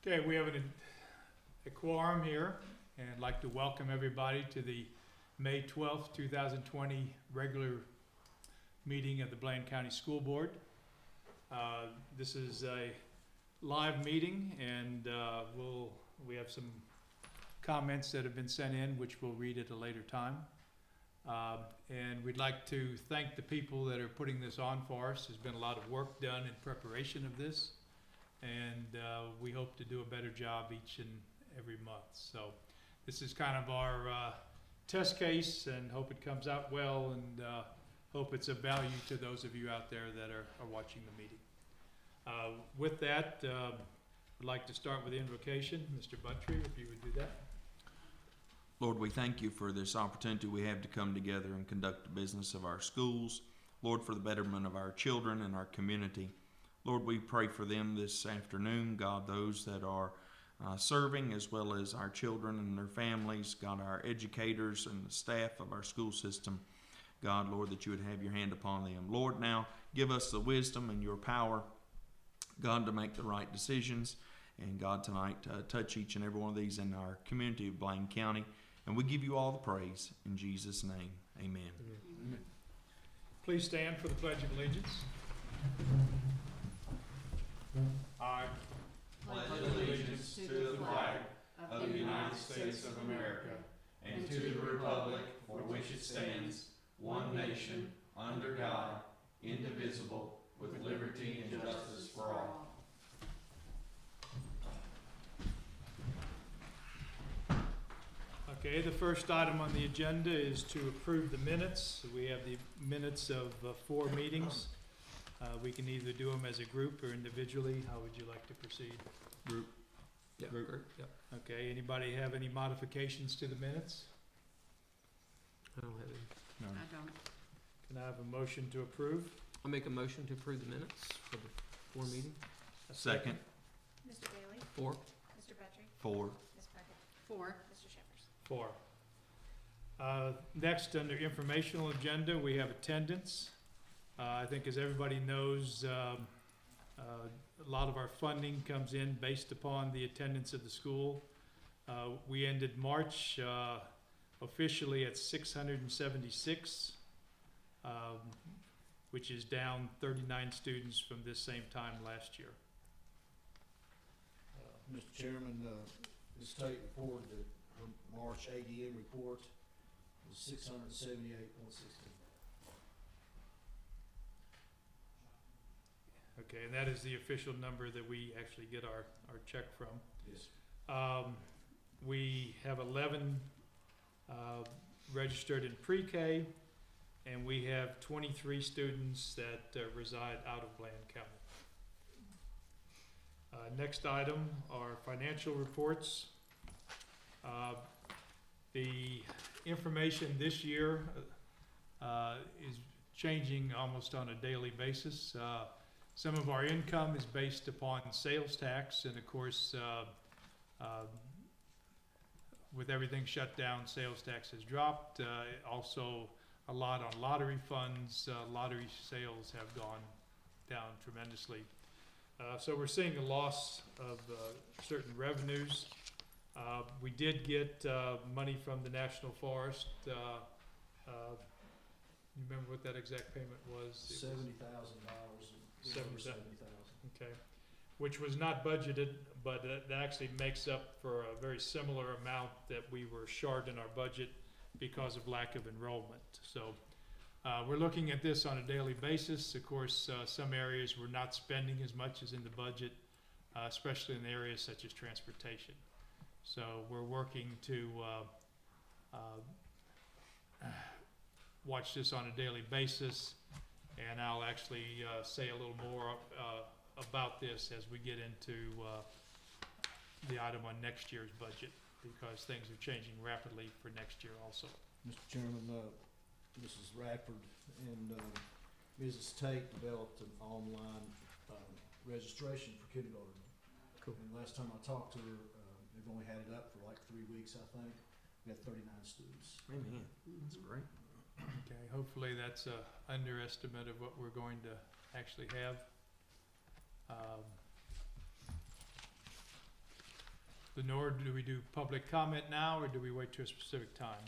Okay, we have a quorum here, and I'd like to welcome everybody to the May 12th, 2020 regular meeting of the Blaine County School Board. This is a live meeting, and we have some comments that have been sent in, which we'll read at a later time. And we'd like to thank the people that are putting this on for us. There's been a lot of work done in preparation of this, and we hope to do a better job each and every month. So this is kind of our test case, and hope it comes out well, and hope it's of value to those of you out there that are watching the meeting. With that, I'd like to start with the invocation. Mr. Buntry, if you would do that. Lord, we thank you for this opportunity we have to come together and conduct the business of our schools. Lord, for the betterment of our children and our community. Lord, we pray for them this afternoon. God, those that are serving, as well as our children and their families. God, our educators and the staff of our school system. God, Lord, that you would have your hand upon them. Lord, now give us the wisdom and your power, God, to make the right decisions. And God, tonight, touch each and every one of these in our community of Blaine County. And we give you all the praise in Jesus' name. Amen. Amen. Please stand for the Pledge of Allegiance. I pledge allegiance to the flag of the United States of America and to the republic for which it stands, one nation, under God, indivisible, with liberty and justice for all. Okay, the first item on the agenda is to approve the minutes. We have the minutes of 4 meetings. We can either do them as a group or individually. How would you like to proceed? Group. Yeah, Group. Yep. Okay, anybody have any modifications to the minutes? I don't have any. No. I don't. Can I have a motion to approve? I'll make a motion to approve the minutes for the 4 meeting. A Second. Mr. Bailey? 4. Mr. Petrie? 4. Ms. Puckett? 4. Mr. Shepherd? 4. Next, under informational agenda, we have attendance. I think as everybody knows, a lot of our funding comes in based upon the attendance of the school. We ended March officially at 676, which is down 39 students from this same time last year. Mr. Chairman, Ms. Tate reported that her March ADM report was 678.16. Okay, and that is the official number that we actually get our check from. Yes. We have 11 registered in pre-K, and we have 23 students that reside out of Blaine County. Next item are financial reports. The information this year is changing almost on a daily basis. Some of our income is based upon sales tax, and of course, with everything shut down, sales tax has dropped. Also, a lot on lottery funds. Lottery sales have gone down tremendously. So we're seeing a loss of certain revenues. We did get money from the National Forest. You remember what that exact payment was? $70,000. $70,000. Okay, which was not budgeted, but that actually makes up for a very similar amount that we were short in our budget because of lack of enrollment. So we're looking at this on a daily basis. Of course, some areas we're not spending as much as in the budget, especially in areas such as transportation. So we're working to watch this on a daily basis, and I'll actually say a little more about this as we get into the item on next year's budget, because things are changing rapidly for next year also. Mr. Chairman, Mrs. Radford and Mrs. Tate developed an online registration for kindergarten. Cool. And last time I talked to her, they've only had it up for like 3 weeks, I think. We had 39 students. Amen. That's great. Okay, hopefully that's a underestimate of what we're going to actually have. Lenore, do we do public comment now, or do we wait to a specific time?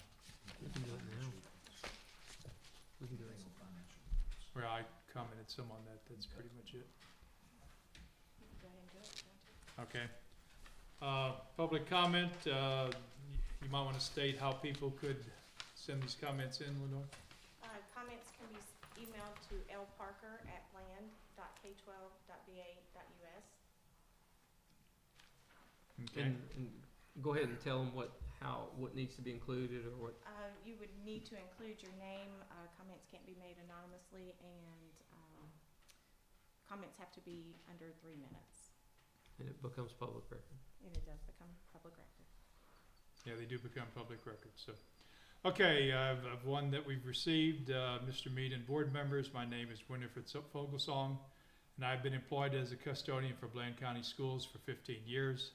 We can do it now. We can do it. Where I commented some on that, that's pretty much it. You can go ahead and do it, don't you? Okay. Public comment, you might wanna state how people could send these comments in, Lenore? Comments can be emailed to lparker@bland.k12.va.us. Okay, And go ahead and tell them what needs to be included or what, You would need to include your name, comments can't be made anonymously, and, comments have to be under 3 minutes, and it becomes public record. and it does become public record. yeah, they do become public records, so. Okay, I've one that we've received, Mr. Mead and board members, my name is Winifred Fogelsong, and I've been employed as a custodian for Bland County Schools for 15 years.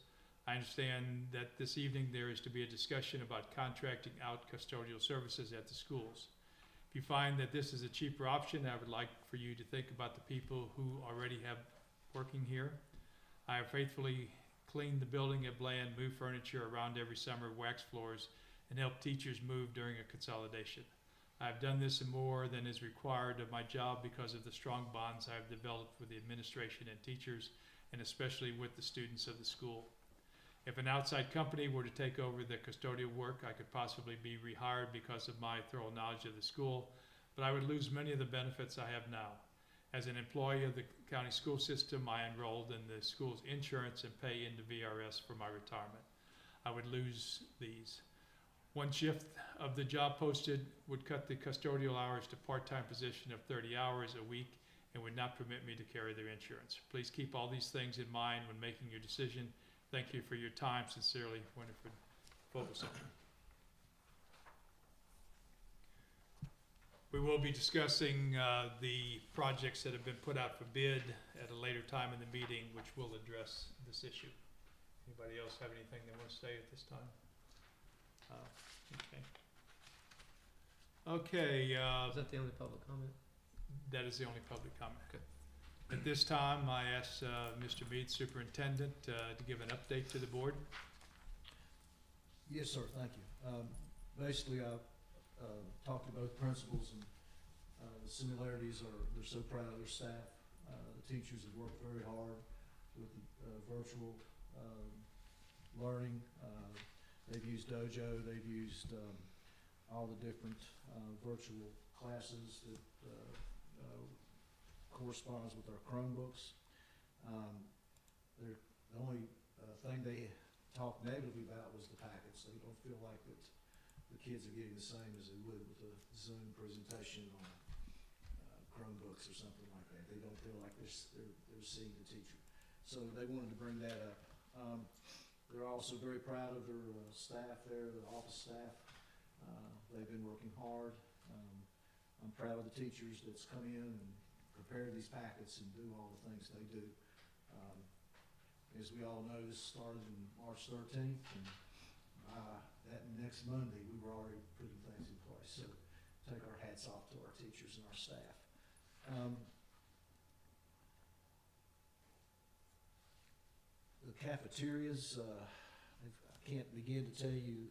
I understand that this evening there is to be a discussion about contracting out custodial services at the schools. If you find that this is a cheaper option, I would like for you to think about the people who already have working here. I have faithfully cleaned the building at Bland, moved furniture around every summer, waxed floors, and helped teachers move during a consolidation. I have done this and more than is required of my job because of the strong bonds I have developed with the administration and teachers, and especially with the students of the school. If an outside company were to take over the custodial work, I could possibly be rehired because of my thorough knowledge of the school, but I would lose many of the benefits I have now. As an employee of the county school system, I enrolled in the school's insurance and pay into VRS for my retirement. I would lose these. One shift of the job posted would cut the custodial hours to part-time position of 30 hours a week and would not permit me to carry their insurance. Please keep all these things in mind when making your decision. Thank you for your time. Sincerely, Winifred Fogelsong. We will be discussing the projects that have been put out for bid at a later time in the meeting, which will address this issue. Anybody else have anything they want to say at this time? Okay, Is that the only public comment? that is the only public comment. Okay. At this time, I ask Mr. Mead, Superintendent, to give an update to the board. Yes, sir, thank you. Basically, I talked to both principals, and the similarities are, they're so proud of their staff. The teachers have worked very hard with the virtual learning. They've used Dojo, they've used all the different virtual classes that corresponds with our Chromebooks. The only thing they talked negatively about was the packets. They don't feel like that the kids are getting the same as they would with a Zoom presentation on Chromebooks or something like that. They don't feel like they're seeing the teacher. So they wanted to bring that up. They're also very proud of their staff there, the office staff. They've been working hard. I'm proud of the teachers that's come in and prepare these packets and do all the things they do. As we all know, this started in March 13th, and that next Monday, we were already putting things in place. So take our hats off to our teachers and our staff. The cafeterias, I can't begin to tell you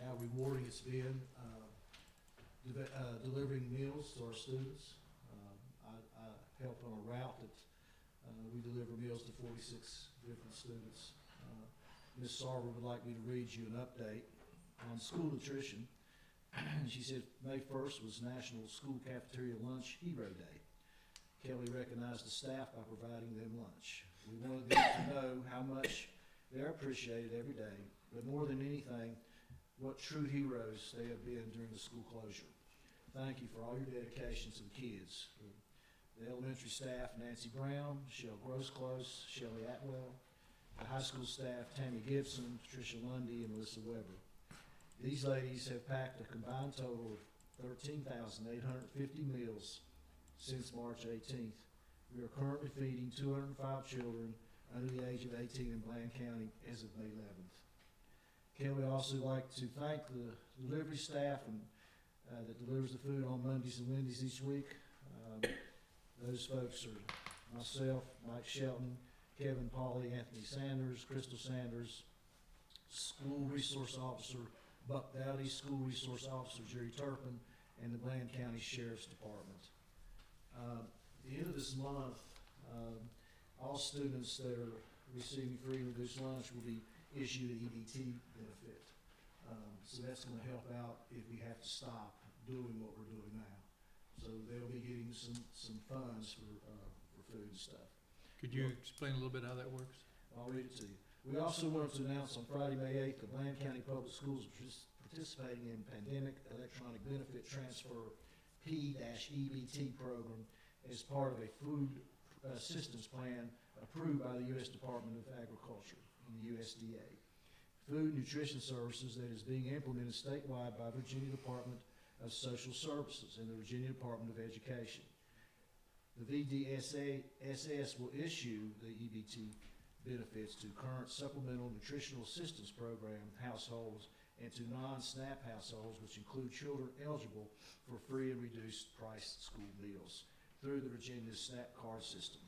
how rewarding it's been, delivering meals to our students. I helped on a route that we deliver meals to 46 different students. Ms. Sarver would like me to read you an update on school nutrition. She said May 1st was National School Cafeteria Lunch Hero Day. Kelly recognized the staff by providing them lunch. We wanted them to know how much they're appreciated every day, but more than anything, what true heroes they have been during the school closure. Thank you for all your dedication to the kids. The elementary staff, Nancy Brown, Michelle Grossclose, Shelley Atwell. The high school staff, Tammy Gibson, Patricia Lundy, and Melissa Weber. These ladies have packed a combined total of 13,850 meals since March 18th. We are currently feeding 205 children under the age of 18 in Bland County as of May 11th. Kelly also like to thank the delivery staff and that delivers the food on Mondays and Wednesdays each week. Those folks are myself, Mike Shelton, Kevin Pauley, Anthony Sanders, Crystal Sanders, School Resource Officer Buck Dowdy, School Resource Officer Jerry Turpin, and the Bland County Sheriff's Department. At the end of this month, all students that are receiving free and reduced lunch will be issued an EBT benefit. So that's gonna help out if we have to stop doing what we're doing now. So they'll be getting some funds for food and stuff. Could you explain a little bit how that works? I'll read it to you. We also wanted to announce on Friday, May 8th, the Bland County Public Schools is participating in Pandemic Electronic Benefit Transfer P-EBT program as part of a food assistance plan approved by the U.S. Department of Agriculture and the USDA. Food Nutrition Services that is being implemented statewide by Virginia Department of Social Services and the Virginia Department of Education. The VDSS will issue the EBT benefits to current Supplemental Nutritional Assistance Program households and to non-SNAP households, which include children eligible for free and reduced price school meals through the Virginia SNAP card system.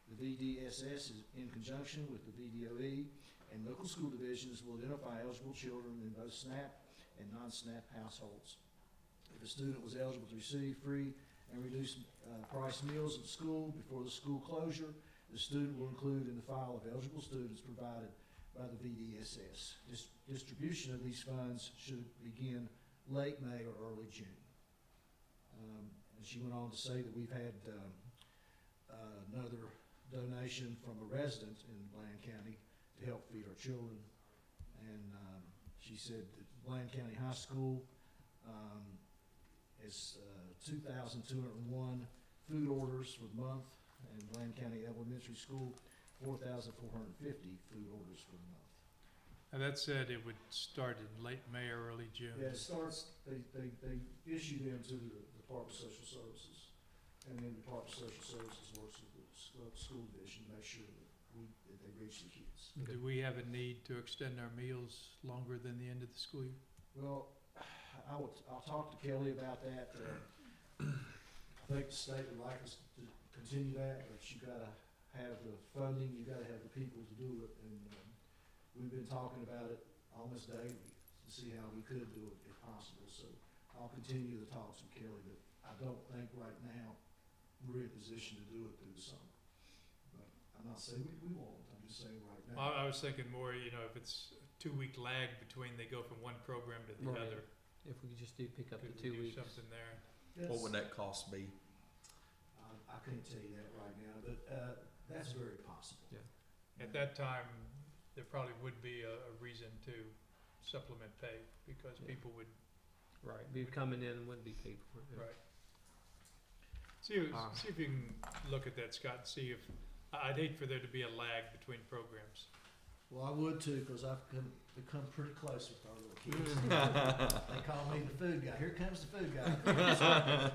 The VDSS is in conjunction with the VDOE and local school divisions will identify eligible children in both SNAP and non-SNAP households. If a student was eligible to receive free and reduced price meals at school before the school closure, the student will include in the file of eligible students provided by the VDSS. Distribution of these funds should begin late May or early June. And she went on to say that we've had another donation from a resident in Bland County to help feed our children. And she said that Bland County High School is 2,201 food orders for the month, and Bland County Elementary School 4,450 food orders for the month. Now, that said, it would start in late May or early June. Yeah, it starts, they issue them to the Department of Social Services, and then the Department of Social Services works with the school division to make sure that they reach the kids. Do we have a need to extend our meals longer than the end of the school year? Well, I'll talk to Kelly about that. I think the state would like us to continue that, but you gotta have the funding, you gotta have the people to do it, and we've been talking about it almost daily to see how we could do it if possible. So I'll continue the talks with Kelly, but I don't think right now we're in a position to do it through the summer. But I'm not saying we won't, I'm just saying right now. I was thinking more, if it's a 2-week lag between they go from one program to the Right. other. If we could just do pick up the Could 2 we do weeks. something there? What would that cost be? I couldn't tell you that right now, but that's very possible. Yeah. At that time, there probably would be a reason to supplement pay because Yeah. people would, Right, be coming in and wouldn't be paid for it. Yeah. right. See if you can look at that, Scott, and see if, I'd hate for there to be a lag between programs. Well, I would too, because I've become pretty close with our little kids. They call me the food guy. Here comes the food guy.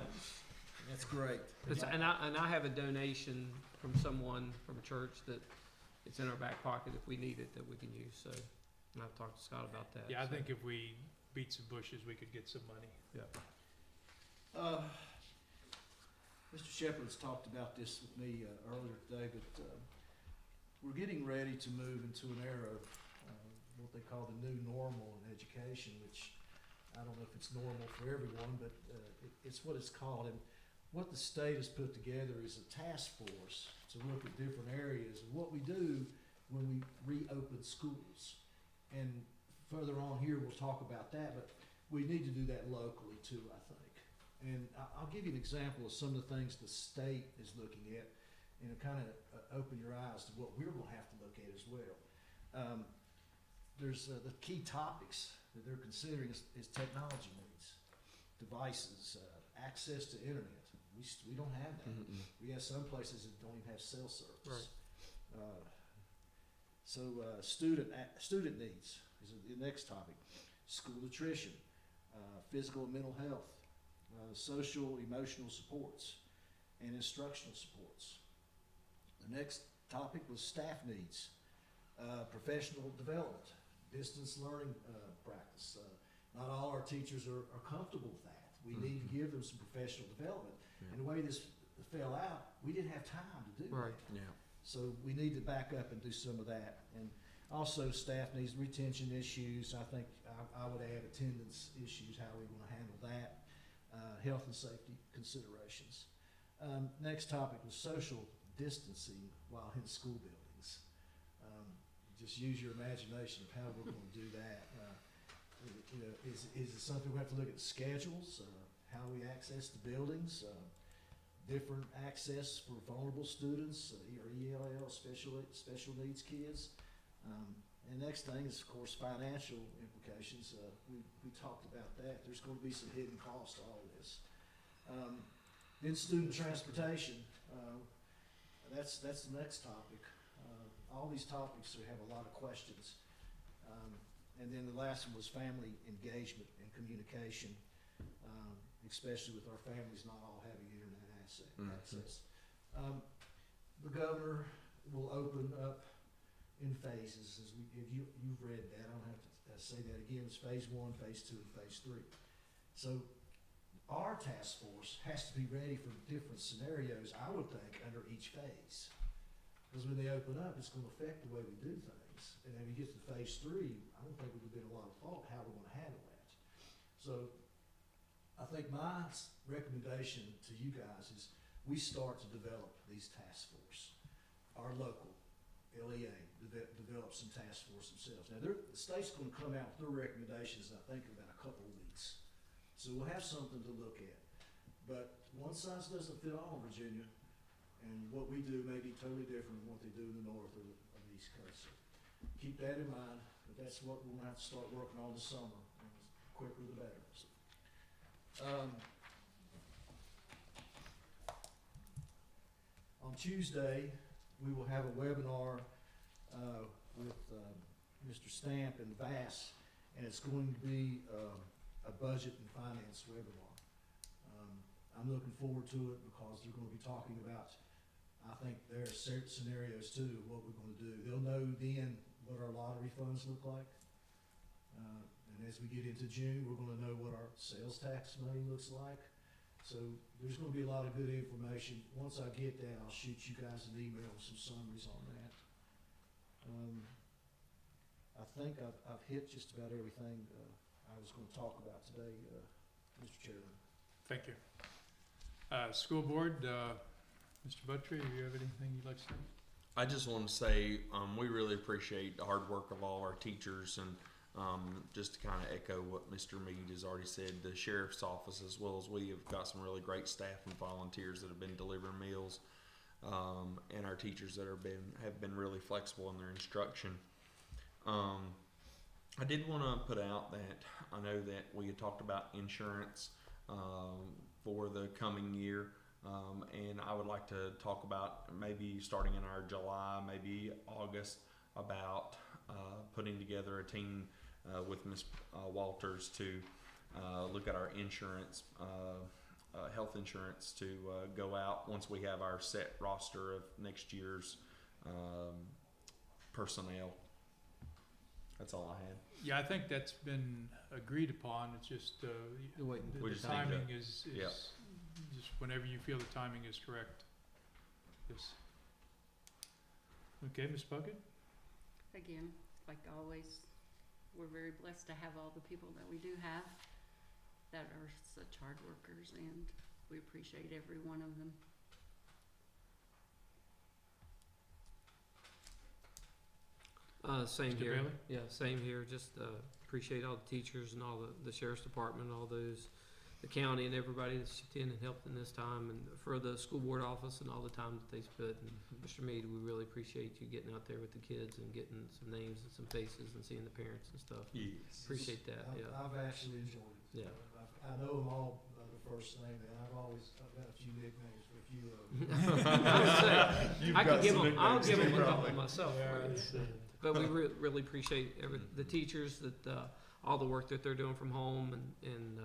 That's great. And I have a donation from someone from a church that it's in our back pocket if we need it that we can use. So, and I've talked to Scott about that. Yeah, I so. think if we beat some bushes, we could get some money. Mr. Shepherd's talked about this with me earlier today, but we're getting ready to move into an era of what they call the new normal in education, which I don't know if it's normal for everyone, but it's what it's called. And what the state has put together is a task force to look at different areas of what we do when we reopen schools. And further on here, we'll talk about that, but we need to do that locally too, I think. And I'll give you an example of some of the things the state is looking at, and kind of open your eyes to what we're gonna have to look at as well. There's the key topics that they're considering is technology needs, devices, access to internet. We don't have that. Mm-mm. We have some places that don't even have cell service. Right. Student needs is the next topic. School nutrition, physical and mental health, social, emotional supports, and instructional supports. The next topic was staff needs, professional development, distance learning practice. Not all our teachers are comfortable with that. We need to give them some professional development. Yeah. And the way this fell out, we didn't have time to do Right. that. Yeah. So we need to back up and do some of that. And Also, staff needs retention issues. I think I would add attendance issues, how we want to handle that, health and safety considerations. Next topic was social distancing while in school buildings. Just use your imagination of how we're going to do that. Is it something we have to look at the schedules, how we access the buildings, different access for vulnerable students, or ELL, special needs kids? And next thing is, of course, financial implications. We talked about that. There's going to be some hidden cost to all this. Then student transportation. That's the next topic. All these topics have a lot of questions. And then the last one was family engagement and communication, especially with our families not all having internet access. The governor will open up in phases. You've read that, I don't have to say that again. It's phase 1, phase 2, and phase 3. So our task force has to be ready for different scenarios, I would think, under each phase. Because when they open up, it's going to affect the way we do things. And then we get to phase 3, I don't think we would be a lot of thought how we're going to handle that. So I think my recommendation to you guys is we start to develop these task force. Our local LEA develop some task force themselves. Now, the state's going to come out with their recommendations, I think, in about a couple of weeks. So we'll have something to look at. But one size doesn't fit all in Virginia, and what we do may be totally different than what they do in the north or the east coast. So keep that in mind, but that's what we're going to have to start working on this summer. And the quicker the better. So, on Tuesday, we will have a webinar with Mr. Stamp and Vass, and it's going to be a budget and finance webinar. I'm looking forward to it because they're going to be talking about, I think there are certain scenarios too, what we're going to do. They'll know then what our lottery funds look like. And as we get into June, we're going to know what our sales tax money looks like. So there's going to be a lot of good information. Once I get that, I'll shoot you guys an email with some summaries on that. I think I've hit just about everything I was going to talk about today, Mr. Chairman. Thank you. School board, Mr. Buttry, do you have anything you'd like to say? I just want to say we really appreciate the hard work of all our teachers, and just to kind of echo what Mr. Mead has already said, the sheriff's office, as well as we, have got some really great staff and volunteers that have been delivering meals, and our teachers that have been really flexible in their instruction. I did want to put out that I know that we had talked about insurance for the coming year. And I would like to talk about maybe starting in our July, maybe August, about putting together a team with Ms. Walters to look at our insurance, health insurance, to go out once we have our set roster of next year's personnel. That's all I had. Yeah, I think that's been agreed upon. It's just We the just need to- timing is yeah. just whenever you feel the timing is correct. Yes. Okay, Ms. Puckett? Again, like always, we're very blessed to have all the people that we do have that are such hard workers, and we appreciate every one of them. Same Mr. here. Bailey? Yeah, same here. Just appreciate all the teachers and all the sheriff's department, all those, the county and everybody that's chipped in and helped in this time, and for the school board office and all the time that they spent. And Mr. Mead, we really appreciate you getting out there with the kids and getting some names and some faces and seeing the parents and stuff. Yes. Appreciate that. I've actually enjoyed it. Yeah. I know them all by the first name, and I've got a few nicknames for a few of them. I could give them. I'll give them a couple myself. But we really appreciate the teachers that all the work that they're doing from home, and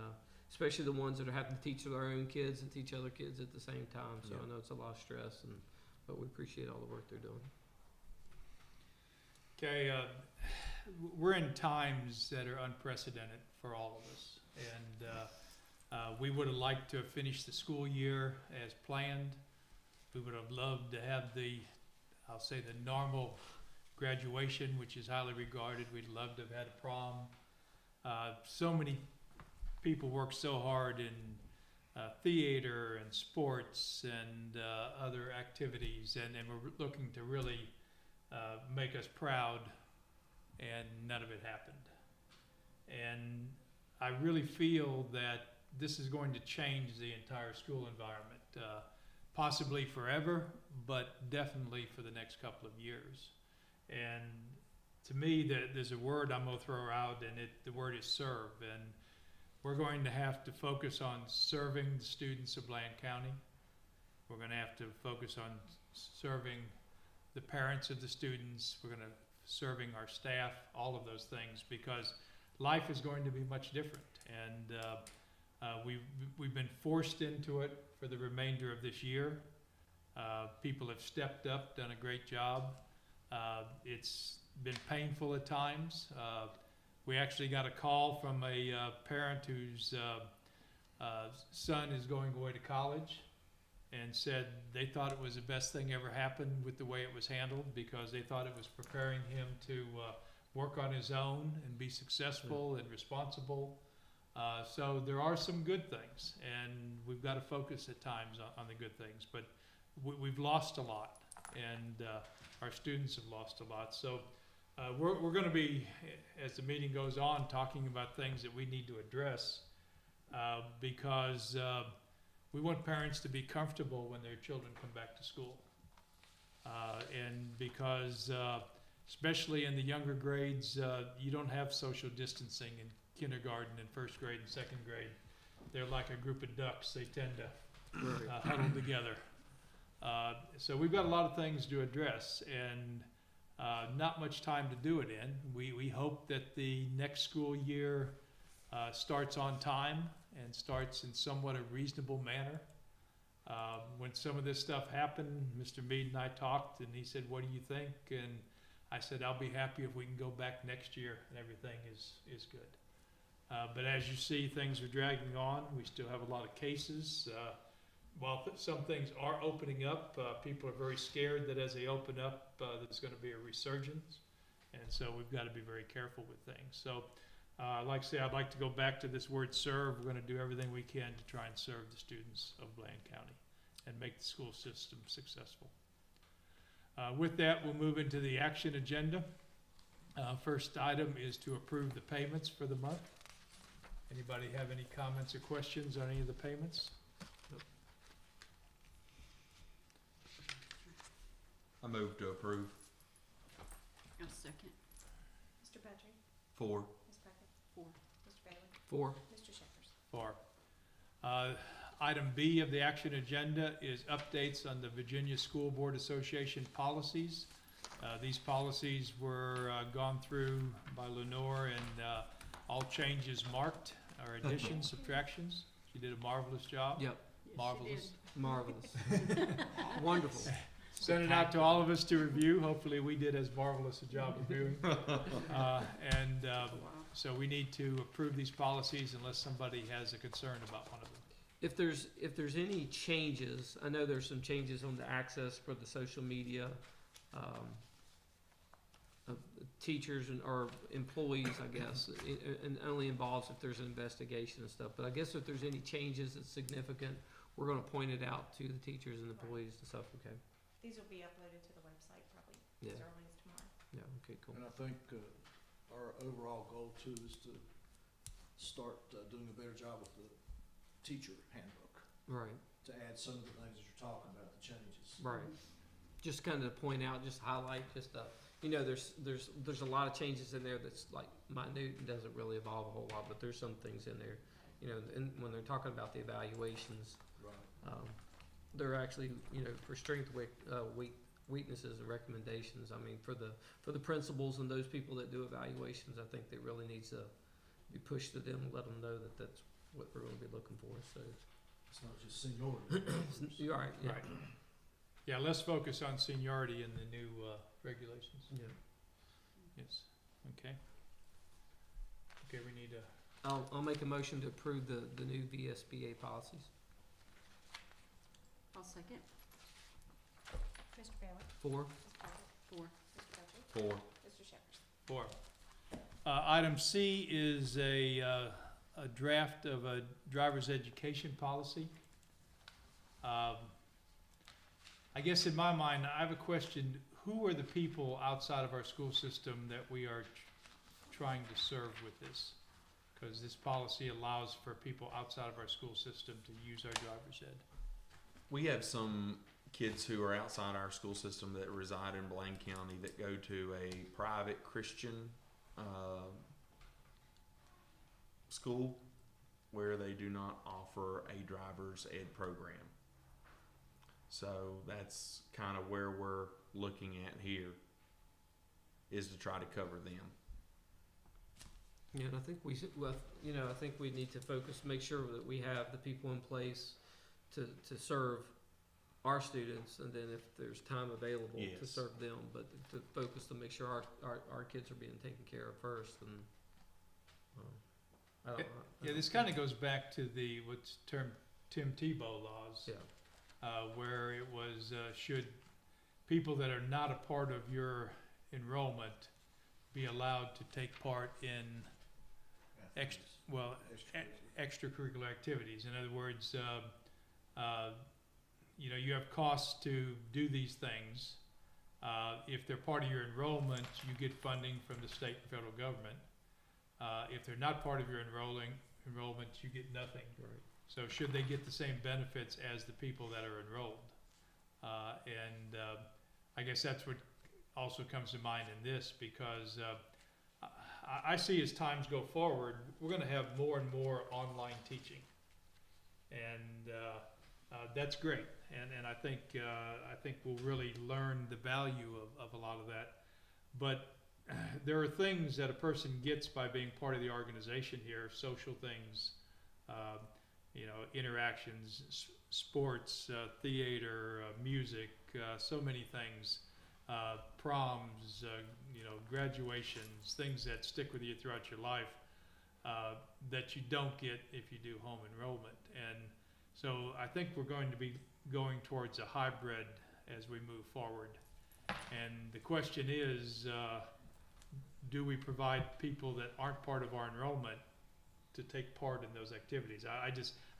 especially the ones that are having to teach their own kids and teach other kids at the same time. So I know it's a lot of stress, but we appreciate all the work they're doing. Okay, we're in times that are unprecedented for all of us, and we would have liked to have finished the school year as planned. We would have loved to have I'll say the normal graduation, which is highly regarded. We'd love to have had a prom. So many people work so hard in theater and sports and other activities, and we're looking to really make us proud, and none of it happened. And I really feel that this is going to change the entire school environment, possibly forever, but definitely for the next couple of years. And to me, there's a word I'm going to throw out, and the word is serve. And we're going to have to focus on serving the students of Bland County. We're going to have to focus on serving the parents of the students. We're going to serving our staff, all of those things, because life is going to be much different. And we've been forced into it for the remainder of this year. People have stepped up, done a great job. It's been painful at times. We actually got a call from a parent whose son is going away to college, and said they thought it was the best thing ever happened with the way it was handled, because they thought it was preparing him to work on his own and be successful and responsible. So there are some good things, and we've got to focus at times on the good things. But we've lost a lot, and our students have lost a lot. So we're going to be, as the meeting goes on, talking about things that we need to address, because we want parents to be comfortable when their children come back to school. And because, especially in the younger grades, you don't have social distancing in kindergarten and first grade and second grade. They're like a group of ducks. They tend to huddle together. So we've got a lot of things to address, and not much time to do it in. We hope that the next school year starts on time and starts in somewhat a reasonable manner. When some of this stuff happened, Mr. Mead and I talked, and he said, "What do you think?" And I said, "I'll be happy if we can go back next year and everything is good." But as you see, things are dragging on. We still have a lot of cases. While some things are opening up, people are very scared that as they open up, there's going to be a resurgence. And so we've got to be very careful with things. So like I say, I'd like to go back to this word serve. We're going to do everything we can to try and serve the students of Bland County and make the school system successful. With that, we'll move into the action agenda. First item is to approve the payments for the month. Anybody have any comments or questions on any of the payments? I move to approve. A second. Mr. Petrie? 4. Ms. Puckett? 4. Mr. Bailey? 4. Mr. Shepherd? For. Item B of the action agenda is updates on the Virginia School Board Association policies. These policies were gone through by Lenore, and all changes marked, or additions, subtractions. She did a marvelous job. Yep. Marvelous. Marvelous. Wonderful. Sent it out to all of us to review. Hopefully we did as marvelous a job reviewing. So we need to approve these policies unless somebody has a concern about one of them. If there's any changes, I know there's some changes on the access for the social media, teachers or employees, I guess, and only involves if there's an investigation and stuff. But I guess if there's any changes that's significant, we're gonna point it out to the teachers and employees and stuff, okay? These will be uploaded to the website probably Yeah. as early as tomorrow. Yeah, okay, cool. And I think our overall goal too is to start doing a better job with the teacher handbook, Right, to add some of the things that you're talking about, the changes. right. Just kind of point out, just highlight, just, there's a lot of changes in there that's like minute and doesn't really evolve a whole lot, but there's some things in there, and when they're talking about the evaluations, Right. they're actually, for strength, weaknesses and recommendations. I mean, for the principals and those people that do evaluations, I think that really needs to be pushed to them, let them know that that's what we're gonna be looking for, so. It's not just seniority. You're right, yeah. Right. Yeah, let's focus on seniority in the new regulations. Yeah. Yes, okay. Okay, we need a, I'll make a motion to approve the new VSBA policies. I'll second. Mr. Bailey? 4. Ms. Puckett? 4. Mr. Petrie? Four. Mr. Shepherd? 4. Item C is a draft of a driver's education policy. I guess in my mind, I have a question. Who are the people outside of our school system that we are trying to serve with this? Because this policy allows for people outside of our school system to use our driver's ed. We have some kids who are outside our school system that reside in Blaine County that go to a private Christian school where they do not offer a driver's ed program. So that's kind of where we're looking at here, is to try to cover them. Yeah, and I think we should, well, you know, I think we need to focus, make sure that we have the people in place to serve our students, and then if there's time available to Yes. serve them, but to focus to make sure our kids are being taken care of first, and, I don't know. Yeah, this kind of goes back to the, what's termed Tim Tebow laws. Yeah. Where it was, should people that are not a part of your enrollment be allowed to take part in extracurricular activities? In other words, you know, you have costs to do these things. If they're part of your enrollment, you get funding from the state and federal government. If they're not part of your enrollment, you get nothing. Right. So should they get the same benefits as the people that are enrolled? I guess that's what also comes to mind in this, because I see as times go forward, we're gonna have more and more online teaching. And that's great, and I think we'll really learn the value of a lot of that. But there are things that a person gets by being part of the organization here, social things, you know, interactions, sports, theater, music, so many things, proms, you know, graduations, things that stick with you throughout your life, that you don't get if you do home enrollment. And so I think we're going to be going towards a hybrid as we move forward. And the question is, do we provide people that aren't part of our enrollment to take part in those activities? I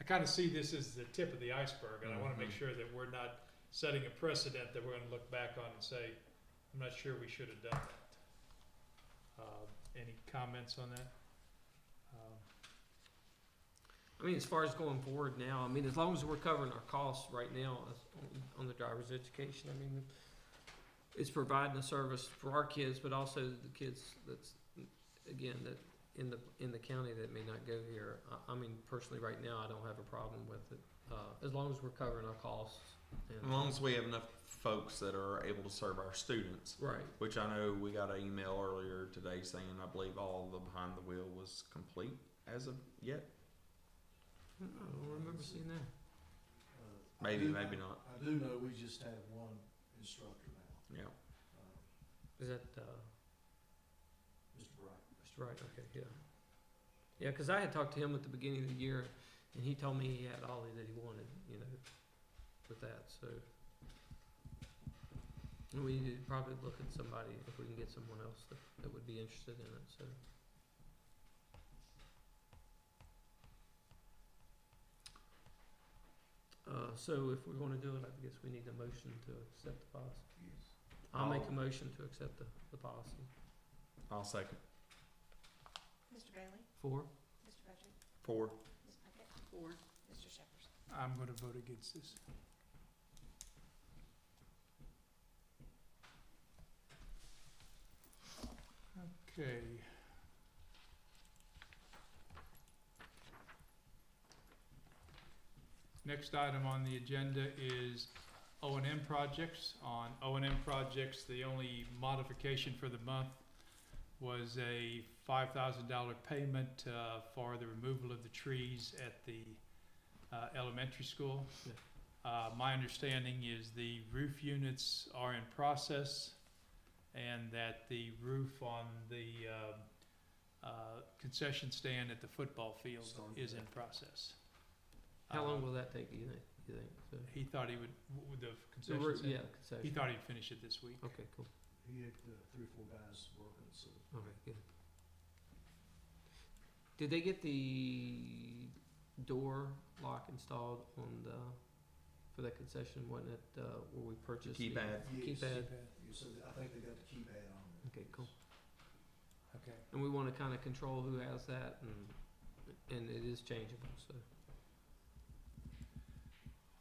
kind of see this as the tip of the iceberg, and I want to make sure that we're not setting a precedent that we're going to look back on and say, I'm not sure we should have done that. Any comments on that? I mean, as far as going forward now, I mean, as long as we're covering our costs right now on the driver's education, I mean, it's providing a service for our kids, but also the kids that's, again, that in the county that may not go here. I mean, personally, right now, I don't have a problem with it, as long as we're covering our costs. As long as we have enough folks that are able to serve our students. Right. Which I know we got an email earlier today saying, I believe all the behind the wheel was complete as of yet. I don't remember seeing that. Maybe, maybe not. I do know we just have one instructor now, Yeah. Is that, Mr. Bright. Mr. Wright? Okay, yeah. Yeah, because I had talked to him at the beginning of the year, and he told me he had all that he wanted, you know, with that, so. And we need to probably look at somebody, if we can get someone else that would be interested in it, so. So if we're gonna do it, I guess we need a motion to accept the policy. Yes. I'll make a motion to accept the policy. I'll second. Mr. Bailey? 4? Mr. Budgery? 4. Ms. Puckett? 4. Mr. Shepherd? I'm going to vote against this. Okay. Next item on the agenda is O&M projects. On O&M projects, the only modification for the month was a $5,000 payment for the removal of the trees at the elementary school. My understanding is the roof units are in process, and that the roof on the concession stand at the football field is in process. How long will that take, do you think? So, He thought he would, with the the concession roo- stand, yeah, he concession. thought he'd finish it this week. Okay, cool. he had 3 or 4 guys working, so. Okay, good. Did they get the door lock installed on the, for that concession, wasn't it, where we purchased? the- Keypad. Yes. Keypad. So I think they got the keypad on there. Okay, cool. Okay. And we wanna kinda control who has that, and it is changeable, so.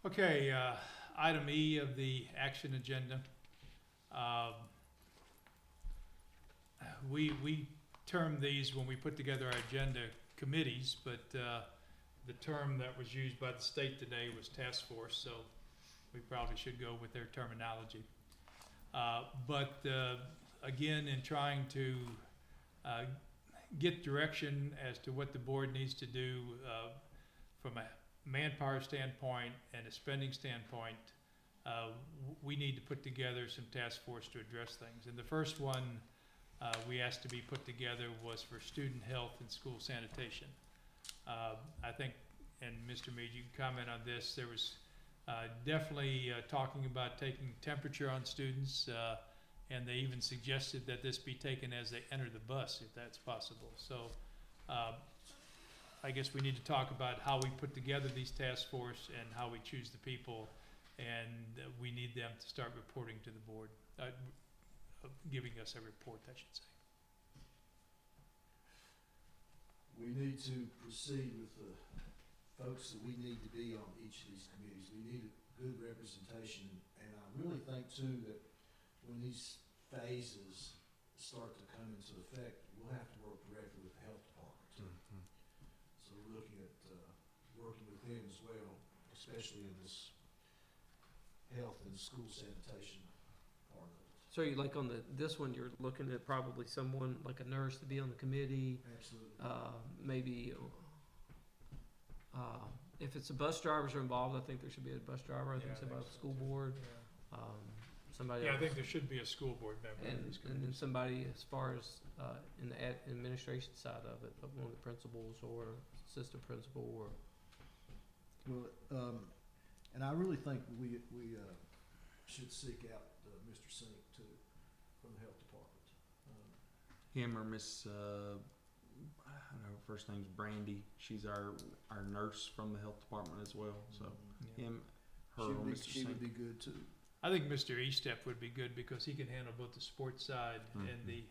Okay, item E of the action agenda. We term these when we put together our agenda committees, but the term that was used by the state today was task force, so we probably should go with their terminology. But again, in trying to get direction as to what the board needs to do from a manpower standpoint and a spending standpoint, we need to put together some task force to address things. And the first one we asked to be put together was for student health and school sanitation. I think, and Mr. Mead, you can comment on this, there was definitely talking about taking temperature on students, and they even suggested that this be taken as they enter the bus, if that's possible. So I guess we need to talk about how we put together these task force and how we choose the people, and we need them to start reporting to the board, giving us a report, I should say. We need to proceed with the folks that we need to be on each of these committees. We need a good representation, and I really think too that when these phases start to come into effect, we'll have to work directly with the health department. So we're looking at working with them as well, especially in this health and school sanitation part of it. So you like on this one, you're looking at probably someone like a nurse to be on the committee, Absolutely. maybe, if it's the bus drivers are involved, I think there should be a bus driver, I think Yeah, I somebody think on the so, school too. board, Yeah. somebody Yeah, I else. think there should be a school board member. in these And then committees. somebody as far as, in the administration side of it, one of the principals or assistant principal or. Well, and I really think we should seek out Mr. Sink too, from the health department. Him or Miss, I don't know, her first name's Brandy. She's our nurse from the health department as well. So Yeah. him, her, or Mr. She would Sink. be good too. I think Mr. Eastep would be good because he can handle both the sports side and Mhm. the,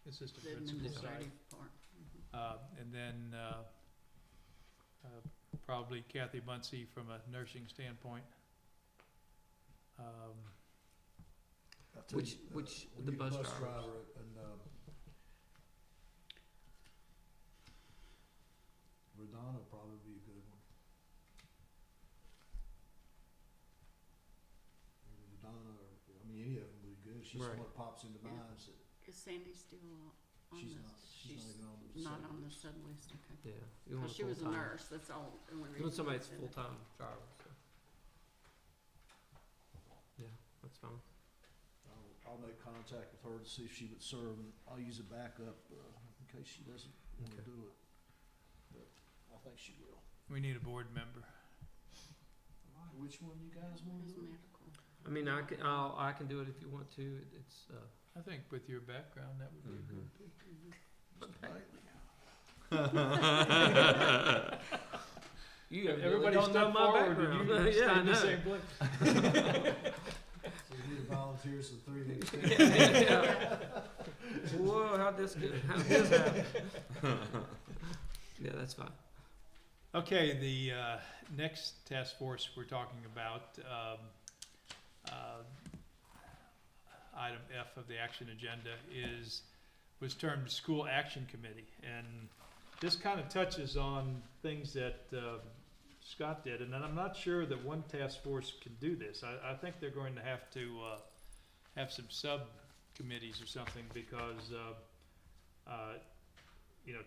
assistant The principal side. administrative part. And then probably Kathy Bunsey from a nursing standpoint. I'll tell Which- you, which we the need a bus driver drivers? and Rodonna would probably be a good one. Either Rodonna or, any of them would be good. She's the Right. one that pops into Yeah. mind. So Is Sandy still on she's this? not She's even on the. not sub on the list. sub list, okay. Yeah, you want Cause she was a full-time. nurse, that's all, the only reason. You want somebody I that's said it. full-time driver, so. Yeah, that's fine. I'll make contact with her to see if she would serve, and I'll use a backup, in case she doesn't wanna Okay. do it. But I think she will. We need a board member. Alright, which one you guys wanna Who's do? medical? I mean, I can do it if you want to, it's, I think with your background, that would be a good. Mhm. Mr. Bailey. you really Everybody don't know step my forward and background. you can Yeah, stay I in the know. same place. So you need to volunteer some 3 minutes. Whoa, how'd this happen? Yeah, that's fine. Okay, the next task force we're talking about, item F of the action agenda was termed School Action Committee. And this kind of touches on things that Scott did. And I'm not sure that one task force can do this. I think they're going to have have some subcommittees or something because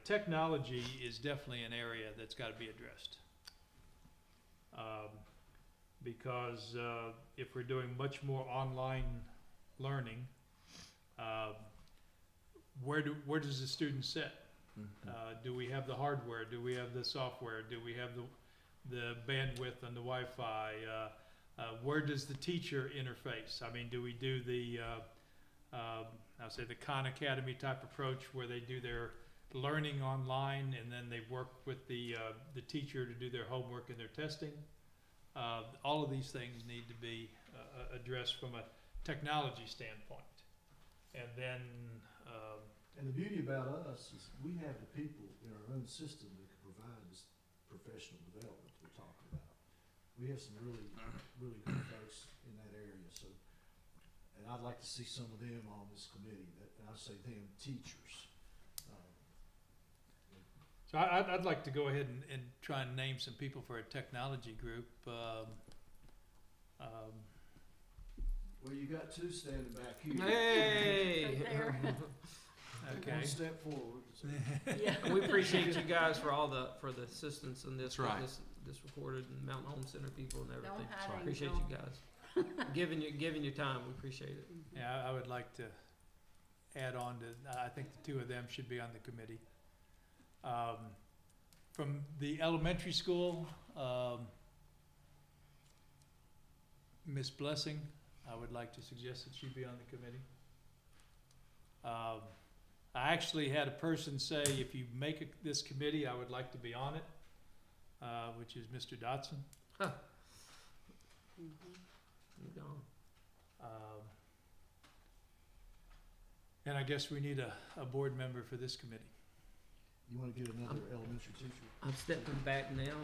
technology is definitely an area that's got to be addressed. Because if we're doing much more online learning, where does the student sit? Do we have the hardware? Do we have the software? Do we have the bandwidth on the Wi-Fi? Where does the teacher interface? I mean, do we do the, I'll say the Khan Academy type approach where they do their learning online and then they work with the teacher to do their homework and their testing? All of these things need to be addressed from a technology standpoint. And then, And the beauty about us is we have the people in our own system that can provide this professional development we're talking about. We have some really good folks in that area, so, and I'd like to see some of them on this committee, and I say them, teachers. so I'd like to go ahead and try and name some people for a technology group. Well, you got two standing back here. Hey! Right there. Okay. One step forward. Yeah. And we appreciate you guys for the assistance in this, That's right. this recorded, and Mountain Home Center people and Don't everything. hide it, Appreciate don't. you guys. giving your time, we appreciate it. Yeah, I would like to add on to, I think the two of them should be on the committee. From the elementary school, Miss Blessing, I would like to suggest that she be on the committee. I actually had a person say, if you make this committee, I would like to be on it, which is Mr. Dotson. Mhm. You're gone. And I guess we need a board member for this committee. You wanna get another elementary teacher? I'm stepping back now.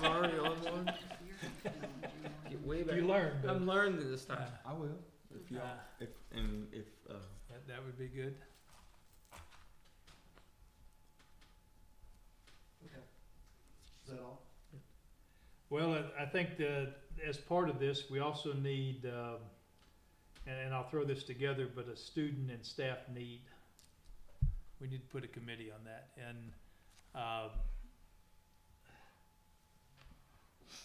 Sorry, on one. Get way back. You learned, but I'm learning this time. I will. If y'all, if that would be good. Okay. Is that all? Well, I think that as part of this, we also need, and I'll throw this together, but a student and staff need. We need to put a committee on that. And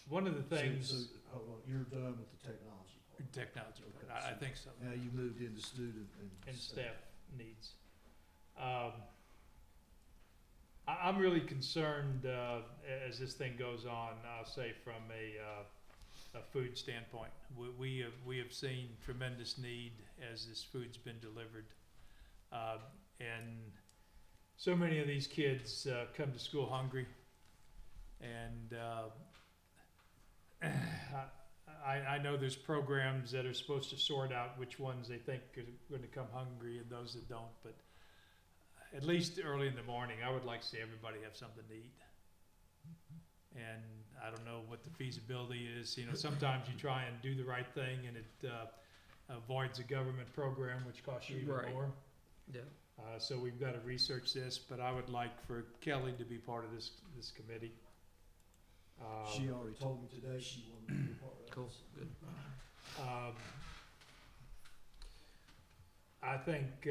one of the things, So, hold on, you're done with the technology part. technology, Okay, I so think so, Now you moved into student and staff needs. I'm really concerned as this thing goes on, I'll say from a food standpoint. We have seen tremendous need as this food's been delivered. And so many of these kids come to school hungry. And I know there's programs that are supposed to sort out which ones they think are going to come hungry and those that don't. But at least early in the morning, I would like to see everybody have something to eat. And I don't know what the feasibility is. You know, sometimes you try and do the right thing and it avoids a government program, which costs you even Right. more. Yeah. So we've got to research this, but I would like for Kelly to be part of this committee. She already told me today she wanted to be a part of it. Cool. Good. I think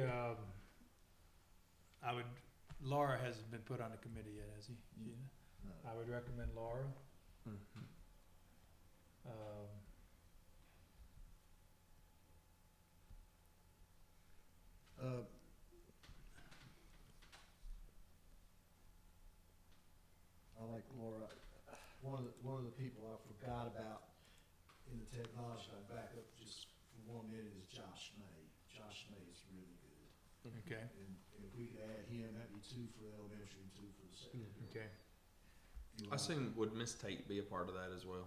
Laura hasn't been put on a committee yet, has he? No. I would recommend Laura. I like Laura. One of the people I forgot about in the technology, I back up just for 1 minute, is Josh May. Josh May is really good. Okay, And if we could add him, that'd be 2 for the elementary and 2 for the secondary. okay. You I like- assume, would Miss Tate be a part of that as well?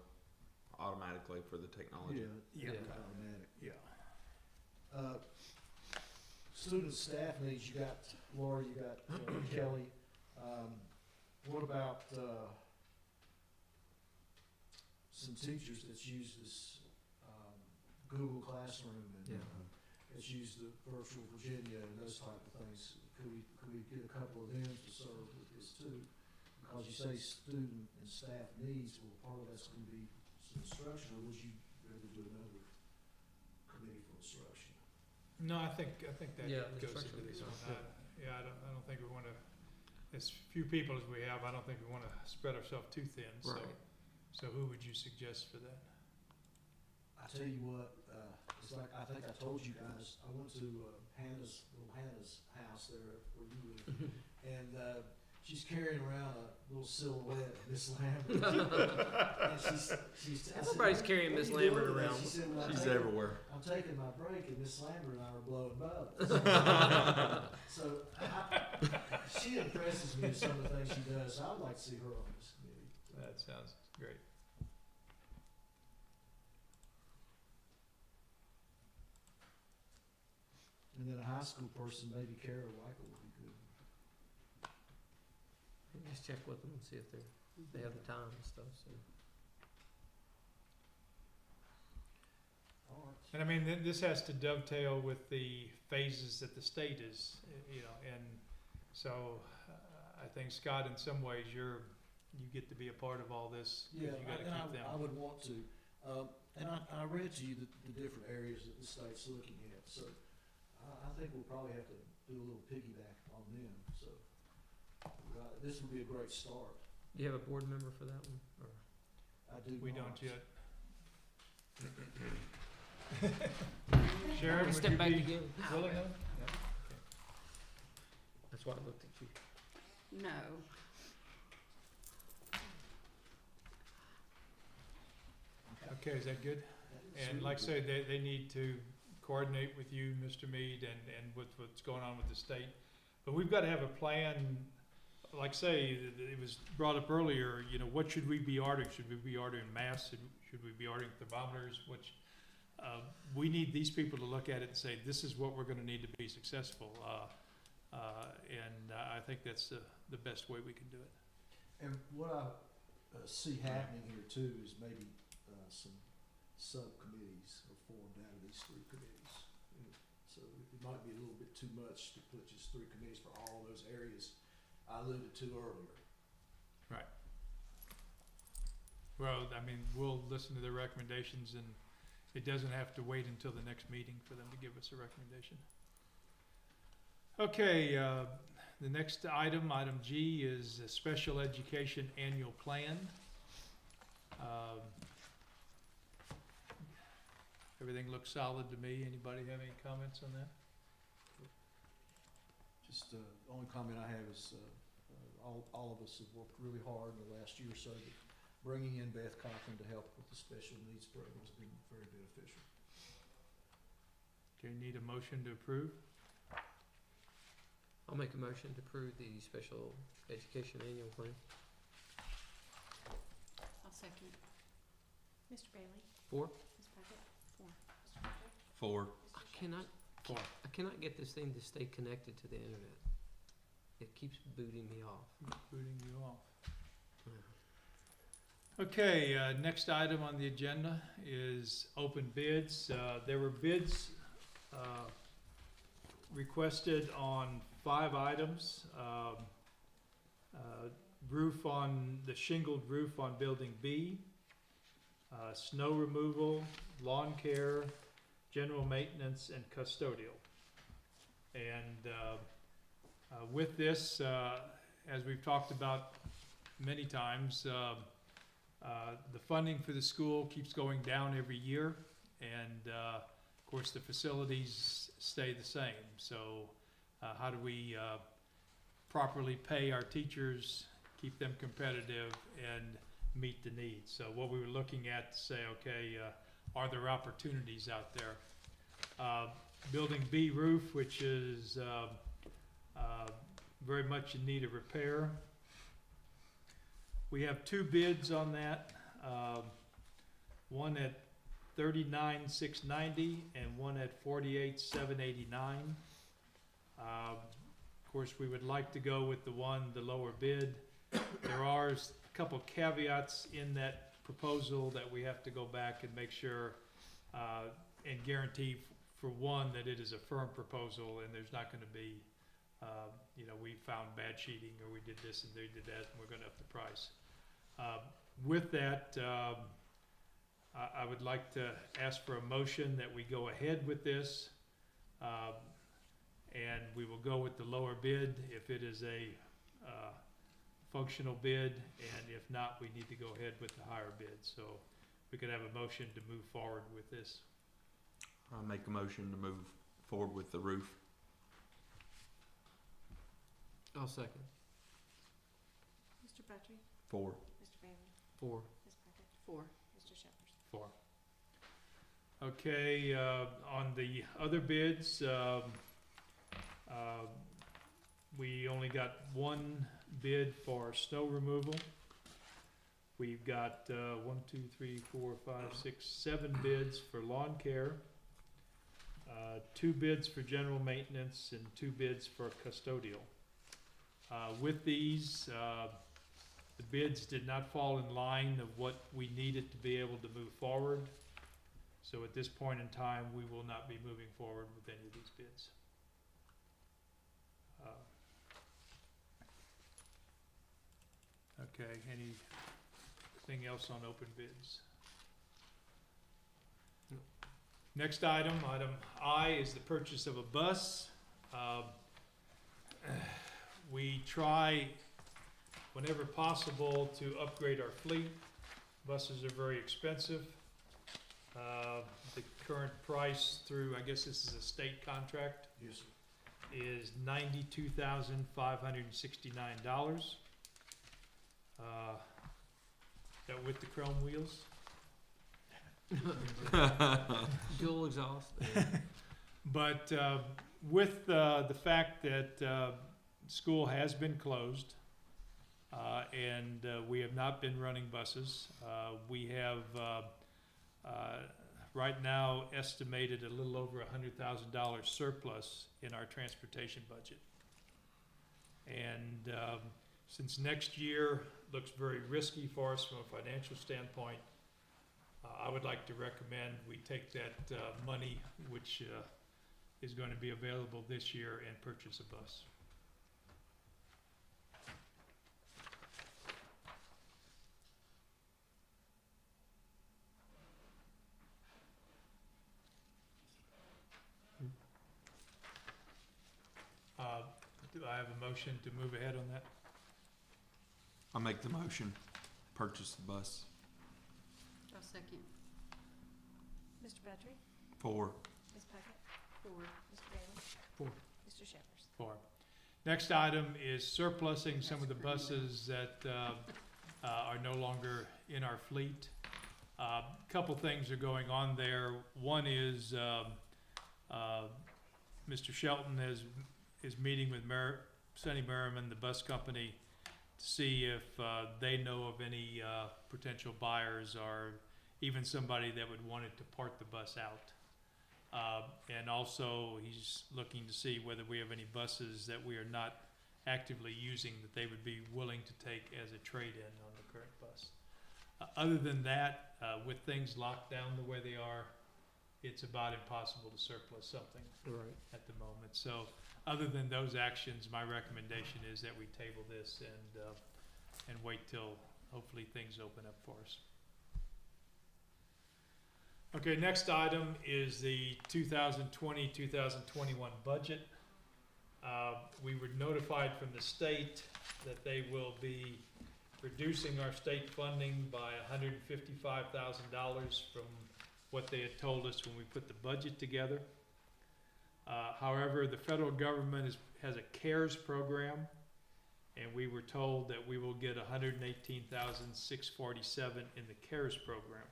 Automatically for the technology? Yeah, Yeah. automatic. Yeah. Student staff needs, you got Laura, you got Kelly. What about, some teachers that's used this, Google Classroom and, Yeah. that's used the Virtual Virginia and those type of things? Could we get a couple of them to serve with this too? Because you say student and staff needs, well, part of that's gonna be some instruction, or would you rather do another committee for instruction? No, I think that Yeah, goes instruction into this would one. be Yeah, I don't think we want to, as few people as we have, I don't think we want to spread ourselves too thin. Right. So who would you suggest for that? I tell you what, it's like, I think I told you guys, I went to Hannah's house there where you live, and she's carrying around a little silhouette of Miss Lambert. And she's I said, Everybody's "What- carrying what Miss are you doing Lambert today?" around. She said, "Well, She's everywhere. I'm taking my break, and Miss Lambert and I are blowing bubbles." So she impresses me with some of the things she does. I would like to see her on this committee. That sounds great. And then a high school person, maybe Kara Weichel would be good. Just check with them and see if they have the time and stuff, so. All right. And I mean, this has to dovetail with the phases that the state is, you know, and so I think, Scott, in some ways, you get to be a part of all this, because Yeah, you gotta and keep them. I would want to. And I read to you the different areas that the state's looking at, so I think we'll probably have to do a little piggyback on them, so. This would be a great start. Do you have a board member for that one, or? I do We not. don't yet. Sharon, would Step you back be again. willing? Yeah, okay. That's why I looked at you. No. Okay, is that good? And like I say, they need to coordinate with you, Mr. Mead, and with what's going on with the state. But we've got to have a plan, like say, it was brought up earlier, you know, what should we be ordering? Should we be ordering masks? Should we be ordering thermometers? We need these people to look at it and say, this is what we're gonna need to be successful. And I think that's the best way we can do it. And what I see happening here too is maybe some subcommittees are formed out of these three committees. So it might be a little bit too much to put just three committees for all those areas I alluded to earlier. Right. Well, I mean, we'll listen to their recommendations, and it doesn't have to wait until the next meeting for them to give us a recommendation. Okay, the next item, item G, is a special education annual plan. Everything looks solid to me. Anybody have any comments on that? Just, the only comment I have is, all of us have worked really hard in the last year or so, but bringing in Beth Cochran to help with the special needs program has been very beneficial. Okay, need a motion to approve? I'll make a motion to approve the special education annual plan. I'll second. Mr. Bailey? 4? Ms. Puckett? Four. Mr. Baker? 4. I cannot get this thing to stay connected to the internet. It keeps booting me off. Booting you off. Okay, next item on the agenda is open bids. There were bids requested on 5 items. Roof on, the shingled roof on building B, snow removal, lawn care, general maintenance, and custodial. And with this, as we've talked about many times, the funding for the school keeps going down every year, and of course the facilities stay the same. So how do we properly pay our teachers, keep them competitive, and meet the needs? So what we were looking at to say, okay, are there opportunities out there? Building B roof, which is very much in need of repair. We have 2 bids on that, one at $39,690 and one at $48,789. Of course, we would like to go with the lower bid. There are a couple caveats in that proposal that we have to go back and make sure and guarantee, for one, that it is a firm proposal and there's not gonna be, we found bad sheeting, or we did this and they did that, and we're gonna up the price. With that, I would like to ask for a motion that we go ahead with this, and we will go with the lower bid if it is a functional bid, and if not, we need to go ahead with the higher bid. So we could have a motion to move forward with this. I make a motion to move forward with the roof. I'll second. Mr. Petrie, 4. Mr. Bailey, 4. Ms. Puckett, 4. Mr. Shepherd. 4. Okay, on the other bids, we only got one bid for snow removal. We've got 7 bids for lawn care, 2 bids for general maintenance, and 2 bids for custodial. With these, the bids did not fall in line of what we needed to be able to move forward. So at this point in time, we will not be moving forward with any of these bids. Okay, anything else on open bids? No. Next item I, is the purchase of a bus. We try, whenever possible, to upgrade our fleet. Buses are very expensive. The current price through, I guess this is a state contract, Yes, sir. is $92,569. That with the chrome wheels? Dual exhaust. But with the fact that school has been closed and we have not been running buses, we have right now estimated a little over $100,000 surplus in our transportation budget. And since next year looks very risky for us from a financial standpoint, I would like to recommend we take that money, which is going to be available this year, and purchase a bus. Do I have a motion to move ahead on that? I make the motion, purchase the bus. I'll second. Mr. Petrie, 4. Ms. Puckett, 4. Mr. Bailey. 4. Mr. Shepherd. 4. Next item is surplusing some of the buses that are no longer in our fleet. Couple things are going on there. One is Mr. Shelton is meeting with Sonny Merriman, the bus company, to see if they know of any potential buyers or even somebody that would want it to part the bus out. And also, he's looking to see whether we have any buses that we are not actively using that they would be willing to take as a trade-in on the current bus. Other than that, with things locked down the way they are, it's about impossible to surplus something Right. at the moment. So, other than those actions, my recommendation is that we table this and wait till hopefully things open up for us. Okay, next item is the 2020-2021 budget. We were notified from the state that they will be reducing our state funding by $155,000 from what they had told us when we put the budget together. However, the federal government has a CARES program, and we were told that we will get $118,647 in the CARES program.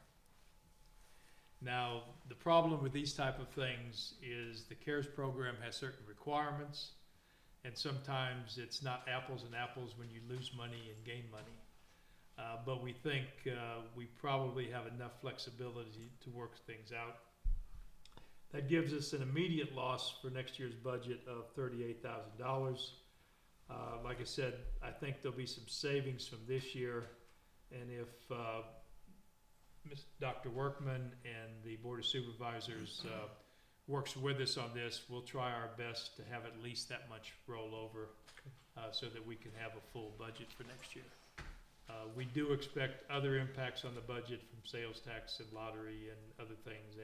Now, the problem with these type of things is the CARES program has certain requirements, and sometimes it's not apples and apples when you lose money and gain money. But we think we probably have enough flexibility to work things out. That gives us an immediate loss for next year's budget of $38,000. Like I said, I think there'll be some savings from this year, and if Dr. Workman and the Board of Supervisors works with us on this, we'll try our best to have at least that much rollover so that we can have a full budget for next year. We do expect other impacts on the budget from sales tax and lottery and other things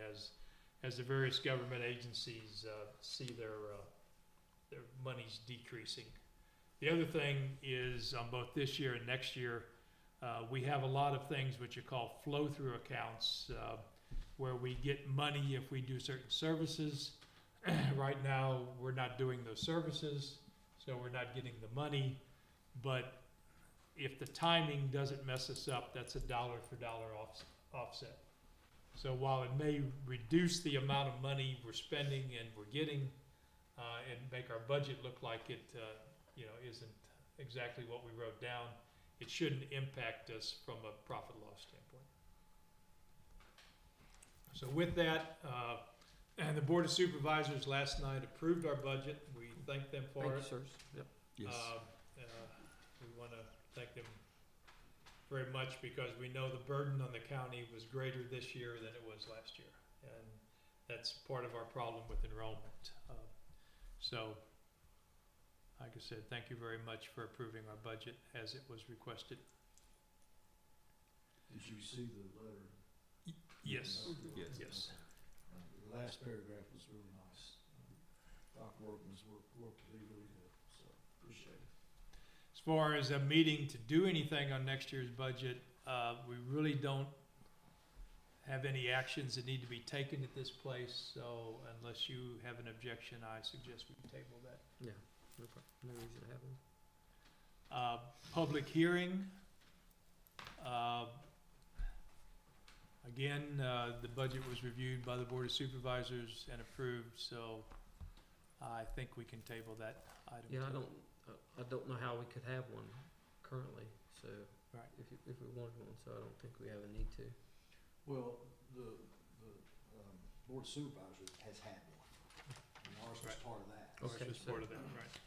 as the various government agencies see their monies decreasing. The other thing is on both this year and next year, we have a lot of things which are called flow-through accounts where we get money if we do certain services. Right now, we're not doing those services, so we're not getting the money, but if the timing doesn't mess us up, that's a dollar for dollar offset. So while it may reduce the amount of money we're spending and we're getting, and make our budget look like it, isn't exactly what we wrote down, it shouldn't impact us from a profit loss standpoint. So with that, and the Board of Supervisors last night approved our budget. We thank them for Thank you, it. sirs. Yep. Yes. We want to thank them very much because we know the burden on the county was greater this year than it was last year. And that's part of our problem with enrollment. So, like I said, thank you very much for approving our budget as it was requested. Did you see the letter? Yes, Yes. yes. The last paragraph was really nice. Doc Workman's worked really good, so appreciate it. As far as a meeting to do anything on next year's budget, we really don't have any actions that need to be taken at this place, so unless you have an objection, I suggest we table that. Yeah. No reason to have them. Public hearing. Again, the budget was reviewed by the Board of Supervisors and approved, so I think we can table that item. Yeah, too. I don't know how we could have one currently, so. Right. If we wanted one, so I don't think we have a need to. Well, the Board of Supervisors has had one, and ours was Right. part of that. Ours Okay, was so- part of that, right.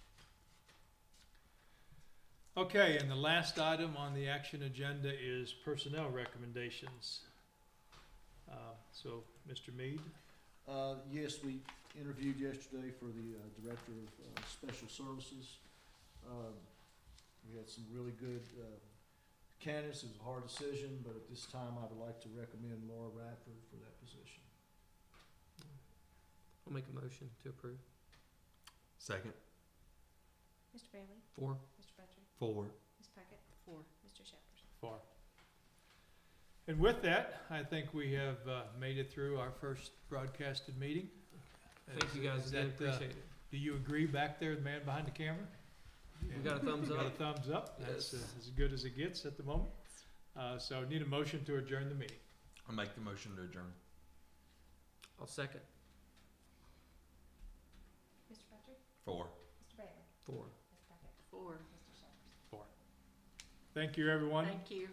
Okay, and the last item on the action agenda is personnel recommendations. So, Mr. Mead? Yes, we interviewed yesterday for the Director of Special Services. We had some really good candidates. It was a hard decision, but at this time, I would like to recommend Laura Radford for that position. I'll make a motion to approve. Second. Mr. Bailey? 4. Mr. Butcher? 4. Ms. Puckett? 4. Mr. Shepherd? 4. And with that, I think we have made it through our first broadcasted meeting. Thank you guys Is again, that, appreciate it. Do you agree back there, the man behind the camera? We got a thumbs Got a up. thumbs up. That's Yes. as good as it gets at the moment. So need a motion to adjourn the meeting. I'll make the motion to adjourn. I'll second. Mr. Butcher? 4. Mr. Bailey? 4. Ms. Puckett? 4. Mr. Shepherd? Thank you, everyone. Thank you.